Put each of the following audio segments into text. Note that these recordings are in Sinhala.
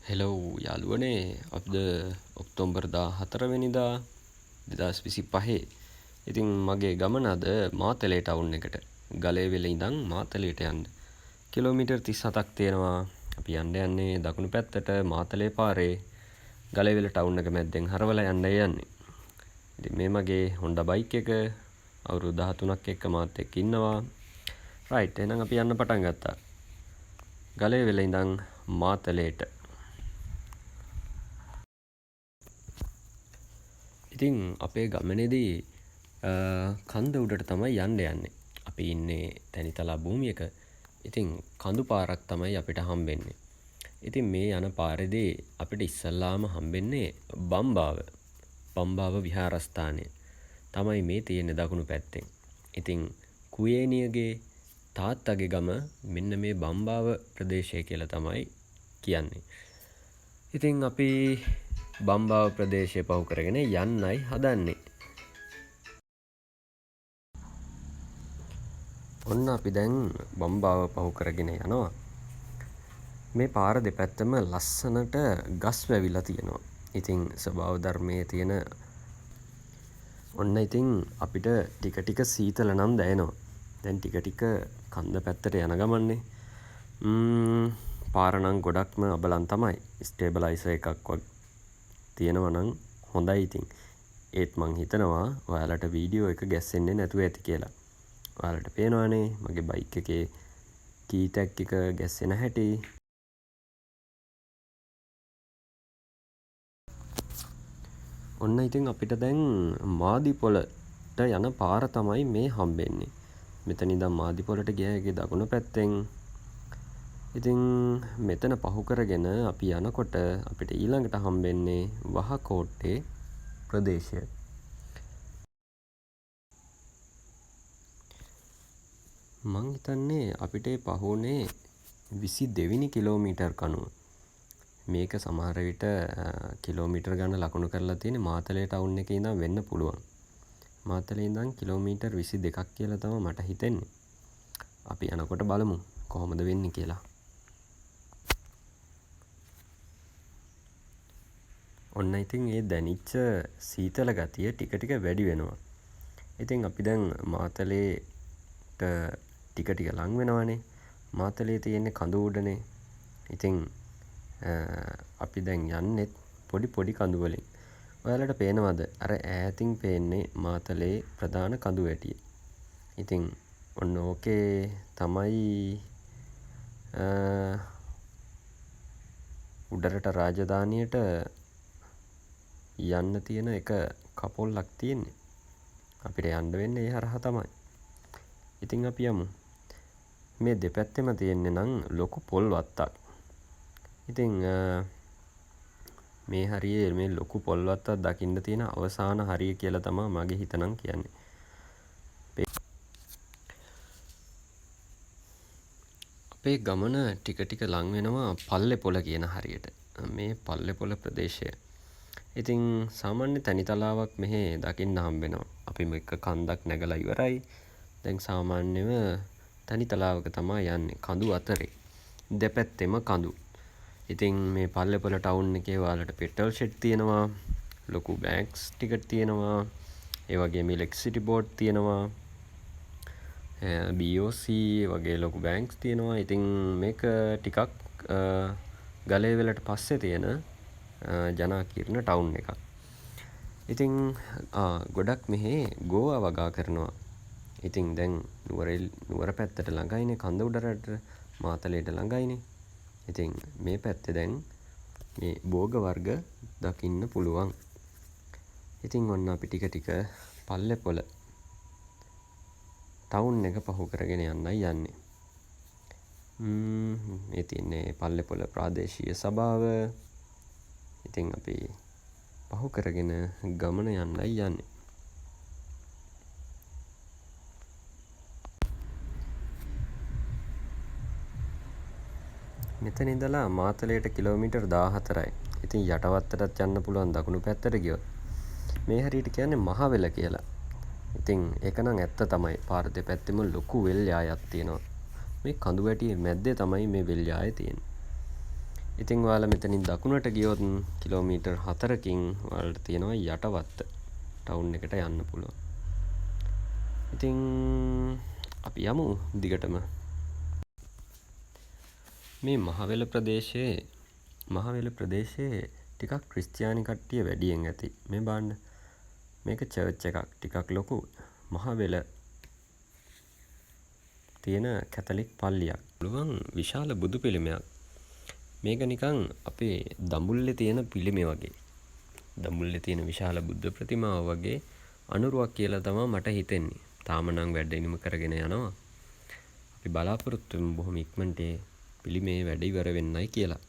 හෙලෝ යාළුවනේ අපද ඔක්තෝම්බර් 14 වෙනිදා 2025. ඉතින් මගේ ගමන අද මාතලේ ටවුන් එකට ගලේවෙල ඉඳන් මාතලේට යන්න. කිලෝමීටර් 37ක් තියෙනවා. අපි යන්නේ දකුණු පැත්තට මාතලේ පාරේ ගලේවෙල ටවුන් එක මැද්දෙන් හරවලා යන්නේ. ඉතින් මේ මගේ Honda බයික් එක අවුරුදු 13ක් එක්ක මාත් එක්ක ඉන්නවා. රයිට් එහෙනම් අපි යන්න පටන් ගත්තා. ගලේවෙල ඉඳන් මාතලේට. ඉතින් අපේ ගමනේදී කන්ද උඩට තමයි යන්නේ. අපි ඉන්නේ තැනිතලා භූමියක. ඉතින් කඳු පාරක් තමයි අපිට හම්බෙන්නේ. ඉතින් මේ යන පාරේදී අපිට ඉස්සල්ලාම හම්බෙන්නේ බම්බාව විහාරස්ථානය. තමයි මේ තියෙන්නේ දකුණු පැත්තෙන්. ඉතින් කුවේණියගේ තාත්තගේ ගම මෙන්න මේ බම්බාව ප්‍රදේශය කියලා තමයි කියන්නේ. ඉතින් අපි බම්බාව ප්‍රදේශය පහු කරගෙන යන්නයි හදන්නේ. ඔන්න අපි දැන් බම්බාව පහු කරගෙන යනවා. මේ පාර දෙපැත්තම ලස්සනට ගස් වැවිලා තියෙනවා. ඉතින් ස්වභාව ධර්මයේ තියෙන ඔන්න ඉතින් අපිට ටික ටික සීතල නම් දැනෙනවා. දැන් ටික ටික කන්ද පැත්තට යන ගමන්නේ. පාර නම් ගොඩක්ම අබලන් තමයි. ස්ටේබලයිසර් එකක් වගේ තියෙනවා නම් හොඳයි ඉතින්. ඒත් මං හිතනවා ඔයාලට වීඩියෝ එක ගැස්සෙන්නේ නැතුව ඇති කියලා. ඔයාලට පේනවනේ මගේ බයික් එකේ කී ටැග් එක ගැස්සෙන හැටි. ඔන්න ඉතින් අපිට දැන් මාදිපොළට යන පාර තමයි මේ හම්බෙන්නේ. මෙතන ඉඳන් මාදිපොළට ගියාගේ දකුණු පැත්තෙන්. ඉතින් මෙතන පහු කරගෙන අපි යනකොට අපිට ඊළඟට හම්බෙන්නේ වහකෝට්ටේ ප්‍රදේශය. මං හිතන්නේ අපිට පහුනේ 22 වෙනි කිලෝමීටර් කනුව. මේක සමහර විට කිලෝමීටර් ගන්න ලකුණු කරලා තියෙන්නේ මාතලේ ටවුන් එකේ ඉඳන් වෙන්න පුළුවන්. මාතලේ ඉඳන් කිලෝමීටර් 22ක් කියලා තමයි මට හිතෙන්නේ. අපි යනකොට බලමු කොහොමද වෙන්නේ කියලා. ඔන්න ඉතින් ඒ දැනිච්ච සීතල ගතිය ටික ටික වැඩි වෙනවා. ඉතින් අපි දැන් මාතලේට ටික ටික ලං වෙනවනේ. මාතලේ තියෙන්නේ කඳු උඩනේ. ඉතින් අපි දැන් යන්නේ පොඩි කඳු වලින්. ඔයාලට පේනවද අර ඈතින් පේන්නේ මාතලේ ප්‍රධාන කඳු වැටිය. ඉතින් ඔන්න ඕකේ තමයි උඩරට රාජධානියට යන්න තියෙන එක කපොල්ලක් තියෙන්නේ. අපිට යන්න වෙන්නේ ඒ හරහා තමයි. ඉතින් අපි යමු. මේ දෙපැත්තෙම තියෙන්නේ නම් ලොකු පොල් වත්තක්. ඉතින් මේ හරියේ මේ ලොකු පොල් වත්තක් දකින්න තියෙන අවසාන හරිය කියලා තමයි මගේ හිත නම් කියන්නේ. අපේ ගමන ටික ටික ලං වෙනවා පල්ලේපොළ කියන හරියට. මේ පල්ලේපොළ ප්‍රදේශය. ඉතින් සාමාන්‍ය තනිතලාවක් මෙහි දකින්න හම්බෙනවා. අපි මේක කන්දක් නැගලා ඉවරයි. දැන් සාමාන්‍යව තනිතලාවක තමයි යන්නේ කඳු අතරේ. දෙපැත්තෙම කඳු. ඉතින් මේ පල්ලේපොළ ටවුන් එකේ ඔයාලට පෙට්‍රල් ෂෙඩ් තියෙනවා. ලොකු බැංක්ස් ටිකක් තියෙනවා. ඒ වගේම ඉලෙක්ට්‍රිසිටි බෝඩ් තියෙනවා. BOC වගේ ලොකු බැංක්ස් තියෙනවා. ඉතින් මේක ටිකක් ගලේවෙලට පස්සේ තියෙන ජනාකීර්ණ ටවුන් එකක්. ඉතින් ගොඩක් මෙහි ගෝවා වගා කරනවා. ඉතින් දැන් නුවර පැත්තට ළඟයිනේ කඳ උඩරට මාතලේට ළඟයිනේ. ඉතින් මේ පැත්තේ දැන් මේ භෝග වර්ග දකින්න පුළුවන්. ඉතින් ඔන්න අපි ටික ටික පල්ලේපොළ ටවුන් එක පහු කරගෙන යන්නයි යන්නේ. මේ තියෙන්නේ පල්ලේපොළ ප්‍රාදේශීය සභාව. ඉතින් අපි පහු කරගෙන ගමන යන්නයි යන්නේ. මෙතන ඉඳලා මාතලේට කිලෝමීටර් 14යි. ඉතින් යටවත්තටත් යන්න පුළුවන් දකුණු පැත්තට ගියොත්. මේ හරියට කියන්නේ මහවෙල කියලා. ඉතින් ඒක නම් ඇත්ත තමයි. පාර දෙපැත්තෙම ලොකු වෙල් යායක් තියෙනවා. මේ කඳු වැටියේ මැද්දේ තමයි මේ වෙල් යාය තියෙන්නේ. ඉතින් ඔයාලා මෙතනින් දකුණට ගියොත් කිලෝමීටර් 4කින් ඔයාලට තියෙනවා යටවත්ත ටවුන් එකට යන්න පුළුවන්. ඉතින් අපි යමු දිගටම. මේ මහවැල ප්‍රදේශයේ ටිකක් ක්‍රිස්තියානි කට්ටිය වැඩියෙන් ඇති. මේ බලන්න. මේක චර්ච් එකක්. ටිකක් ලොකු මහවැල තියෙන කැතලික් පල්ලියක්. පුළුවන් විශාල බුදු පිළිමයක්. මේක නිකන් අපේ දඹුල්ලේ තියෙන පිළිමය වගේ. දඹුල්ලේ තියෙන විශාල බුද්ධ ප්‍රතිමාව වගේ අනුරුවක් කියලා තමයි මට හිතෙන්නේ. තාම නම් වැඩ ඉනිම කරගෙන යනවා. අපි බලාපොරොත්තු වෙමු බොහොම ඉක්මනට පිළිමේ වැඩ ඉවර වෙන්නයි කියලා.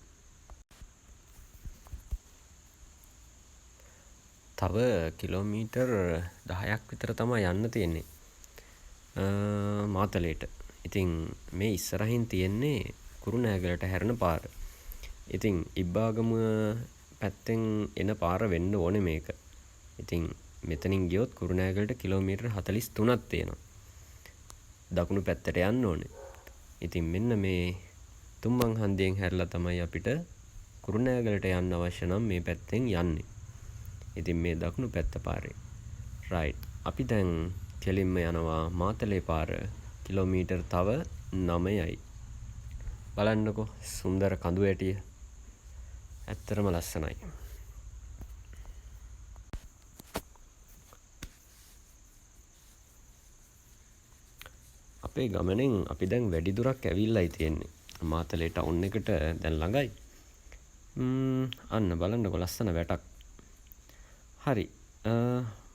තව කිලෝමීටර් 10ක් විතර තමයි යන්න තියෙන්නේ. මාතලේට. ඉතින් මේ ඉස්සරහින් තියෙන්නේ කුරුණෑගලට හැරෙන පාර. ඉතින් ඉබ්බාගම පැත්තෙන් එන පාර වෙන්න ඕනේ මේක. ඉතින් මෙතනින් ගියොත් කුරුණෑගලට කිලෝමීටර් 43ක් තියෙනවා. දකුණු පැත්තට යන්න ඕනේ. ඉතින් මෙන්න මේ තුම්මං හන්දියෙන් හැරලා තමයි අපිට කුරුණෑගලට යන්න අවශ්‍ය නම් මේ පැත්තෙන් යන්නේ. ඉතින් මේ දකුණු පැත්ත පාරේ. රයිට්. අපි දැන් කෙලින්ම යනවා මාතලේ පාර කිලෝමීටර් තව 9යි. බලන්නකෝ සුන්දර කඳු ඇටිය. ඇත්තටම ලස්සනයි. අපේ ගමනෙන් අපි දැන් වැඩි දුරක් ඇවිල්ලායි තියෙන්නේ. මාතලේ ටවුන් එකට දැන් ළඟයි. අන්න බලන්නකො ලස්සන වැටක්. හරි.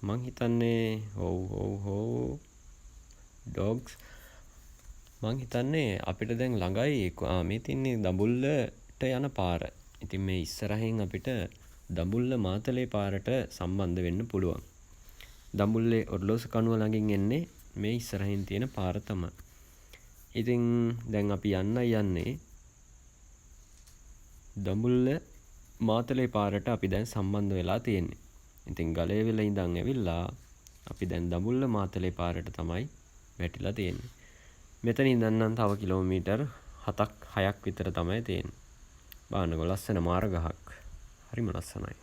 මං හිතන්නේ ඩොග්ස් මං හිතන්නේ අපිට දැන් ළඟයි මේ තින්නේ දඹුල්ලට යන පාර. ඉතින් මේ ඉස්සරහින් අපිට දඹුල්ල මාතලේ පාරට සම්බන්ධ වෙන්න පුළුවන්. දඹුල්ලේ ඔරලෝසු කණුව ළඟින් එන්නේ මේ ඉස්සරහින් තියෙන පාර තමයි. ඉතින් දැන් අපි යන්නේ දඹුල්ල මාතලේ පාරට අපි දැන් සම්බන්ධ වෙලා තියෙන්නේ. ඉතින් ගලේවිල ඉඳන් ඇවිල්ලා අපි දැන් දඹුල්ල මාතලේ පාරට තමයි වැටිලා තියෙන්නේ. මෙතන ඉඳන් නම් තව කිලෝමීටර් 6ක් විතර තමයි තියෙන්නේ. බලන්නකො ලස්සන මාර්ගයක්. හරිම ලස්සනයි.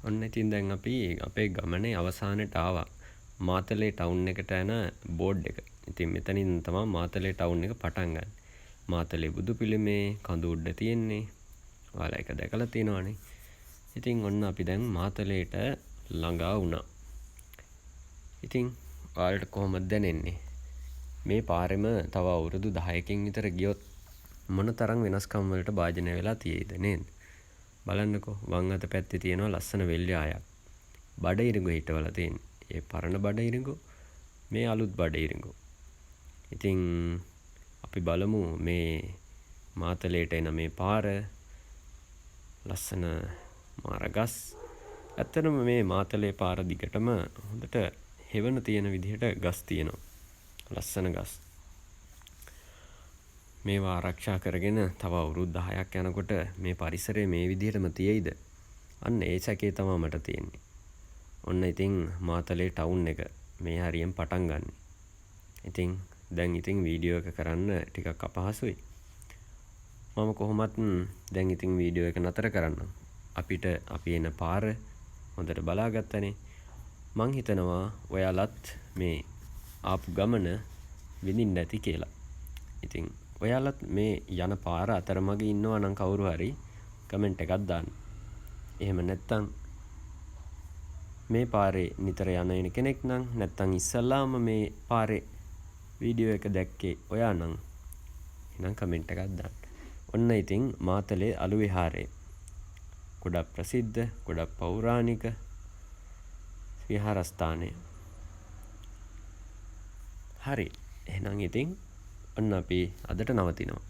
ඔන්න ඉතින් දැන් අපි අපේ ගමනේ අවසානයට ආවා. මාතලේ ටවුන් එකට යන බෝඩ් එක. ඉතින් මෙතනින් තමයි මාතලේ ටවුන් එක පටන් ගන්න. මාතලේ බුදු පිළිමේ කඳු උඩ තියෙන්නේ. ඔයාලා ඒක දැකලා තියෙනවනේ. ඉතින් ඔන්න අපි දැන් මාතලේට ළඟා වුණා. ඉතින් ඔයාලට කොහොමද දැනෙන්නේ? මේ පාරෙම තව අවුරුදු 10කින් විතර ගියොත් මොන තරම් වෙනස්කම් වලට භාජනය වෙලා තියෙයිද නේද? බලන්නකෝ වම් අත පැත්තේ තියෙනවා ලස්සන වෙල්යායක්. බඩ ඉරිඟු හිටවලා තියෙන්නේ. ඒ පරණ බඩ ඉරිඟු මේ අලුත් බඩ ඉරිඟු. ඉතින් අපි බලමු මේ මාතලේට එන මේ පාර ලස්සන මාරගස්. ඇත්තටම මේ මාතලේ පාර දිගටම හොඳට හෙවණ තියෙන විදිහට ගස් තියෙනවා. ලස්සන ගස්. මේවා ආරක්ෂා කරගෙන තව අවුරුදු 10ක් යනකොට මේ පරිසරය මේ විදිහටම තියෙයිද? අන්න ඒ සැකේ තමයි මට තියෙන්නේ. ඔන්න ඉතින් මාතලේ ටවුන් එක මේ හරියෙන් පටන් ගන්න. ඉතින් දැන් ඉතින් වීඩියෝ එක කරන්න ටිකක් අපහසුයි. මම කොහොමත් දැන් ඉතින් වීඩියෝ එක නතර කරන්නම්. අපිට අපි එන පාර හොඳට බලාගත්තනේ. මං හිතනවා ඔයාලත් මේ ආපු ගමන විඳින්න ඇති කියලා. ඉතින් ඔයාලත් මේ යන පාර අතරමඟ ඉන්නවා නම් කවුරු හරි කමෙන්ට් එකක් දාන්න. එහෙම නැත්නම් මේ පාරේ නිතර යන කෙනෙක් නම් නැත්නම් ඉස්සල්ලාම මේ පාරේ වීඩියෝ එක දැක්කේ ඔයා නම් එහෙනම් කමෙන්ට් එකක් දාන්න. ඔන්න ඉතින් මාතලේ අලු විහාරය. ගොඩක් ප්‍රසිද්ධ, ගොඩක් පෞරාණික විහාරස්ථානය. හරි. එහෙනම් ඉතින් ඔන්න අපි අදට නවතිනවා.